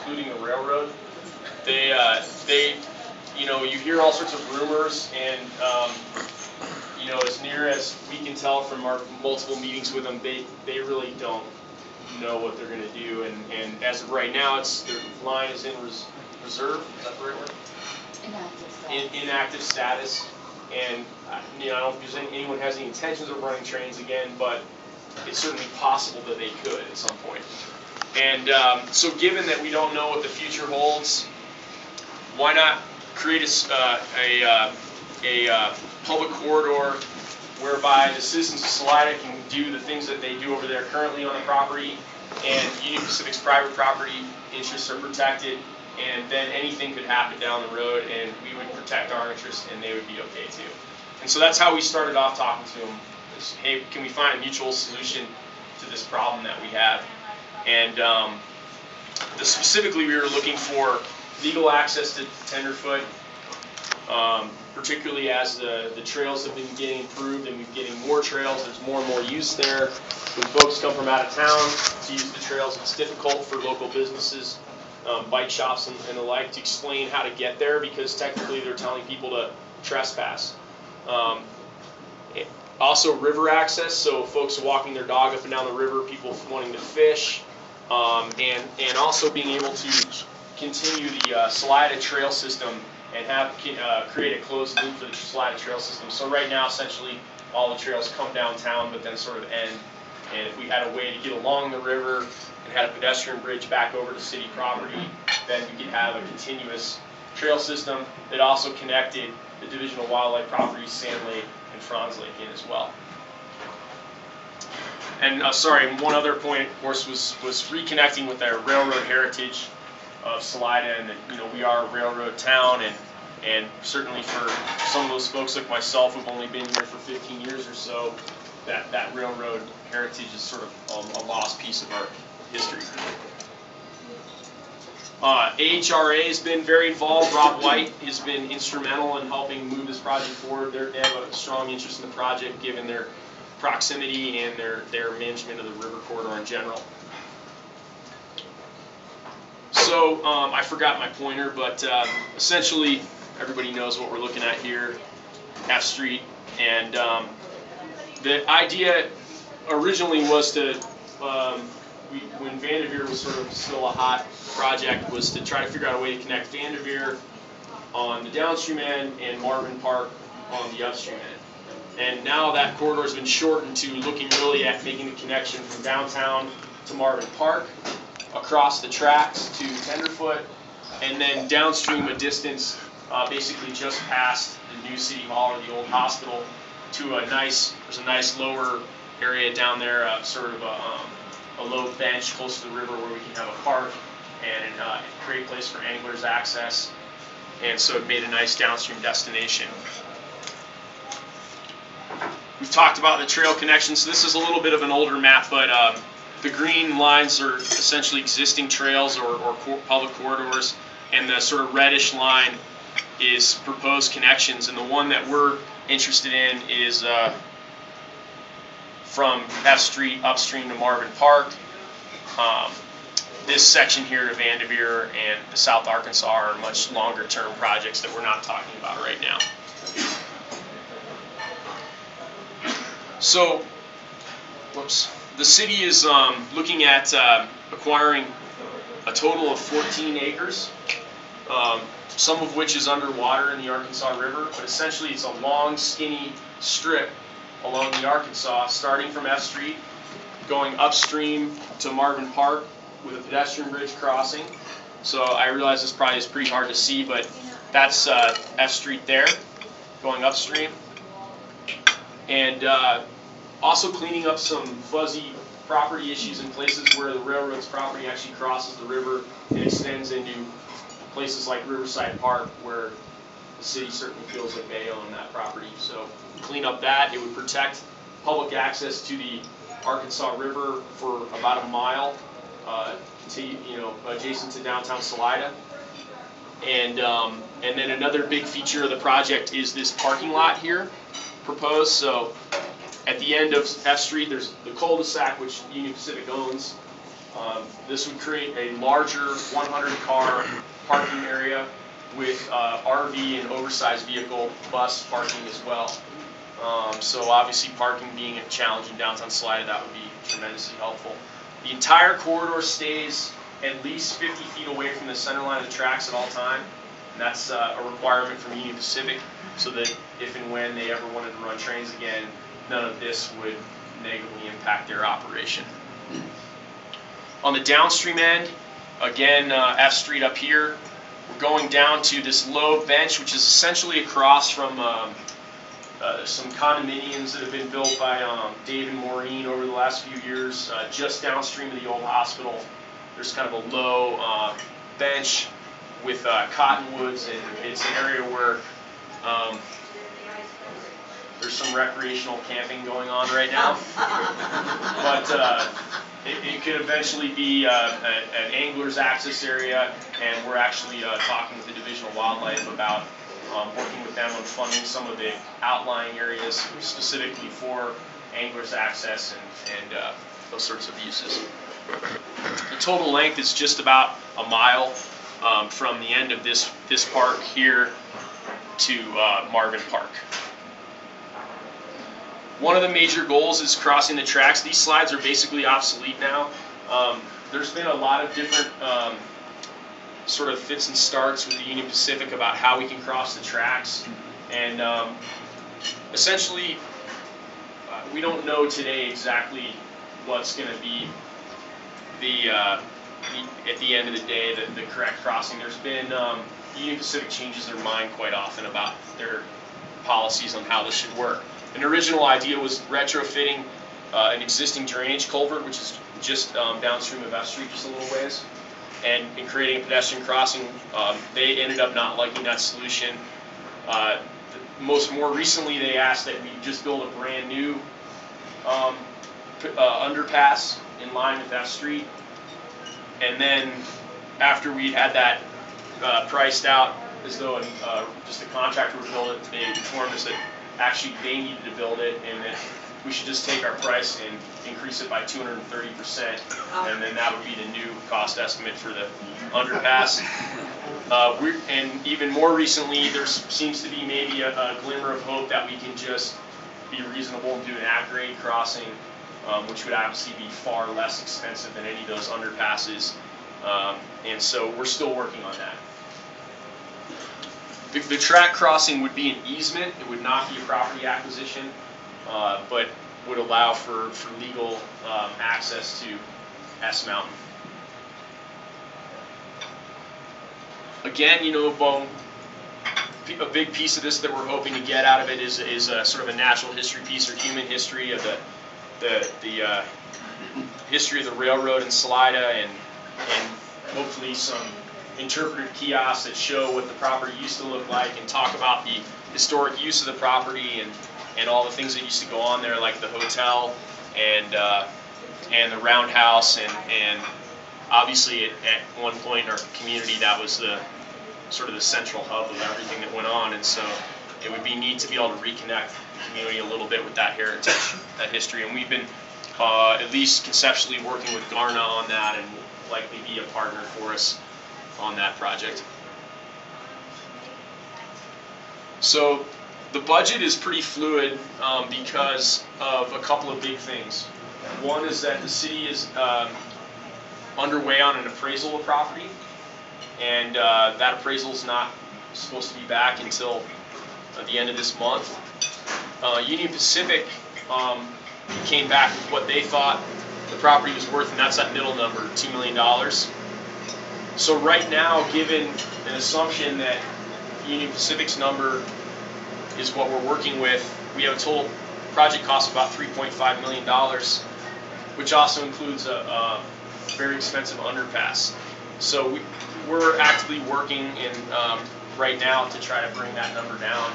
including the railroad. They, you know, you hear all sorts of rumors, and you know, as near as we can tell from our multiple meetings with them, they really don't know what they're going to do. And as of right now, their line is in reserve. Is that the right word? Inactive status. And you know, I don't know if anyone has any intentions of running trains again, but it's certainly possible that they could at some point. And so given that we don't know what the future holds, why not create a public corridor whereby the citizens of Salida can do the things that they do over there currently on the property, and Union Pacific's private property interests are protected, and then anything could happen down the road, and we would protect our interests, and they would be okay too. And so that's how we started off talking to them. Is, hey, can we find a mutual solution to this problem that we have? And specifically, we were looking for legal access to tenderfoot, particularly as the trails have been getting improved and we're getting more trails. There's more and more use there. When folks come from out of town to use the trails, it's difficult for local businesses, bike shops and the like, to explain how to get there, because technically they're telling people to trespass. Also river access, so folks walking their dog up and down the river, people wanting to fish, and also being able to continue the Salida trail system and have create a closed loop for the Salida trail system. So right now, essentially, all the trails come downtown, but then sort of end. And if we had a way to get along the river and had a pedestrian bridge back over to city property, then we could have a continuous trail system that also connected the Division of Wildlife properties, Sand Lake and Franz Lake in as well. And sorry, one other point, of course, was reconnecting with our railroad heritage of Salida, and that, you know, we are a railroad town, and certainly for some of those folks like myself who've only been here for 15 years or so, that railroad heritage is sort of a lost piece of our history. AHRA has been very involved. Rob White has been instrumental in helping move this project forward. They have a strong interest in the project given their proximity and their management of the river corridor in general. So I forgot my pointer, but essentially everybody knows what we're looking at here, F Street, and the idea originally was to, when Vanderveer was sort of still a hot project, was to try to figure out a way to connect Vanderveer on the downstream end and Marvin Park on the upstream end. And now that corridor has been shortened to looking really at making the connection from downtown to Marvin Park, across the tracks to Tenderfoot, and then downstream a distance, basically just past the new City Hall or the old hospital, to there's a nice lower area down there, sort of a low bench close to the river where we can have a park and create a place for anglers access, and so it made a nice downstream destination. We've talked about the trail connections. So this is a little bit of an older map, but the green lines are essentially existing trails or public corridors, and the sort of reddish line is proposed connections. And the one that we're interested in is from F Street upstream to Marvin Park. This section here to Vanderveer and the South Arkansas are much longer term projects that we're not talking about right now. So, the city is looking at acquiring a total of 14 acres, some of which is underwater in the Arkansas River, but essentially it's a long, skinny strip along the Arkansas, starting from F Street, going upstream to Marvin Park with a pedestrian bridge crossing. So I realize this probably is pretty hard to see, but that's F Street there, going upstream. And also cleaning up some fuzzy property issues in places where the railroad's property actually crosses the river and extends into places like Riverside Park, where the city certainly feels like they own that property. So clean up that. It would protect public access to the Arkansas River for about a mile, adjacent to downtown Salida. And then another big feature of the project is this parking lot here proposed. So at the end of F Street, there's the cul-de-sac, which Union Pacific owns, This would create a larger 100-car parking area with RV and oversized vehicle bus parking as well. So obviously parking being a challenge in downtown Salida, that would be tremendously helpful. The entire corridor stays at least 50 feet away from the center line of the tracks at all time. And that's a requirement from Union Pacific, so that if and when they ever wanted to run trains again, none of this would negatively impact their operation. On the downstream end, again, F Street up here, we're going down to this low bench, which is essentially across from some condominiums that have been built by Dave and Maureen over the last few years. Just downstream of the old hospital, there's kind of a low bench with cottonwoods, and it's an area where there's some recreational camping going on right now. But it could eventually be an angler's access area, and we're actually talking with the Division of Wildlife about working with them on funding some of the outlying areas specifically for anglers access and those sorts of uses. The total length is just about a mile from the end of this park here to Marvin Park. One of the major goals is crossing the tracks. These slides are basically obsolete now. There's been a lot of different sort of fits and starts with the Union Pacific about how we can cross the tracks, and essentially we don't know today exactly what's going to be at the end of the day the correct crossing. There's been Union Pacific changes their mind quite often about their policies on how this should work. An original idea was retrofitting an existing drainage culvert, which is just downstream of F Street, just a little ways, and creating a pedestrian crossing. They ended up not liking that solution. More recently, they asked that we just build a brand new underpass in line with F Street, and then after we had that priced out as though just a contractor would build it, they informed us that actually they needed to build it, and that we should just take our price and increase it by 230%, and then that would be the new cost estimate for the underpass. And even more recently, there seems to be maybe a glimmer of hope that we can just be reasonable and do an at-grade crossing, which would obviously be far less expensive than any of those underpasses. And so we're still working on that. The track crossing would be an easement. It would not be a property acquisition, but would allow for legal access to S Mountain. Again, a big piece of this that we're hoping to get out of it is sort of a natural history piece, or human history of the history of the railroad in Salida, and hopefully some interpretive kiosks that show what the property used to look like and talk about the historic use of the property and all the things that used to go on there, like the hotel and the roundhouse, and obviously at one point in our community that was the sort of the central hub of everything that went on, and so it would be neat to be able to reconnect the community a little bit with that heritage, that history, and we've been at least conceptually working with Garna on that, and will likely be a partner for us on that project. So the budget is pretty fluid because of a couple of big things. One is that the city is underway on an appraisal of property, and that appraisal is not supposed to be back until the end of this month. Union Pacific came back with what they thought the property was worth, and that's that middle number, $2 million. So right now, given an assumption that Union Pacific's number is what we're working with, we have a total project cost of about $3.5 million, which also includes a very expensive underpass. So we're actively working right now to try to bring that number down.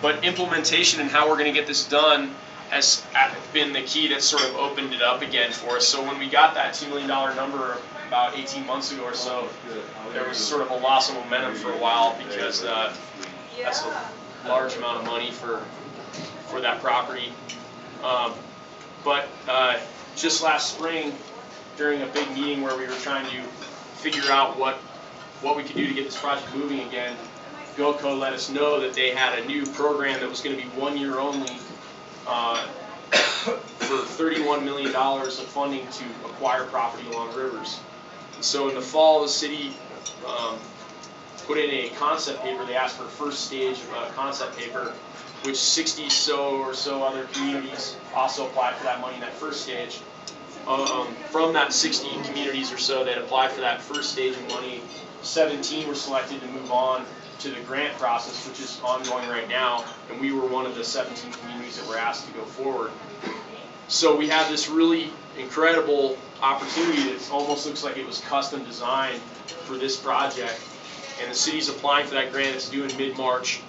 But implementation and how we're going to get this done has been the key that sort of opened it up again for us. So when we got that $2 million number about 18 months ago or so, there was sort of a loss of momentum for a while, because that's a large amount of money for that property. But just last spring, during a big meeting where we were trying to figure out what we could do to get this project moving again, GoCo let us know that they had a new program that was going to be 1 year only for $31 million of funding to acquire property along rivers. So in the fall, the city put in a concept paper. They asked for a first stage of a concept paper, which 60 or so other communities also applied for that money in that first stage. From that 60 communities or so that applied for that first stage of money, 17 were selected to move on to the grant process, which is ongoing right now, and we were one of the 17 communities that were asked to go forward. So we have this really incredible opportunity that almost looks like it was custom designed for this project, and the city's applying for that grant. It's due in mid-March.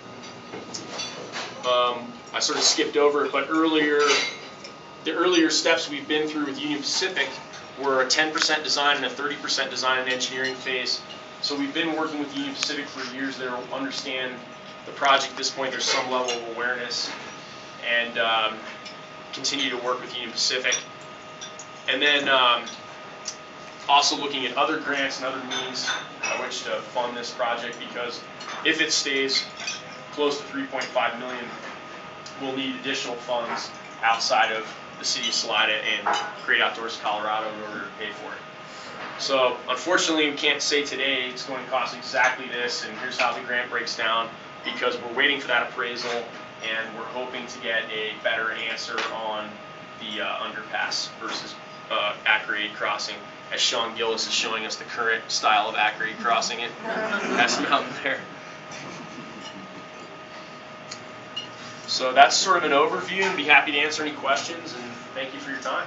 I sort of skipped over it, but the earlier steps we've been through with Union Pacific were a 10% design and a 30% design and engineering phase. So we've been working with Union Pacific for years. They understand the project at this point. There's some level of awareness, and continue to work with Union Pacific. And then also looking at other grants and other means by which to fund this project, because if it stays close to $3.5 million, we'll need additional funds outside of the city of Salida and Great Outdoors Colorado in order to pay for it. So unfortunately, we can't say today it's going to cost exactly this and here's how the grant breaks down, because we're waiting for that appraisal and we're hoping to get a better answer on the underpass versus at-grade crossing, as Sean Gillis is showing us the current style of at-grade crossing it. That's the mountain there. So that's sort of an overview. I'd be happy to answer any questions, and thank you for your time.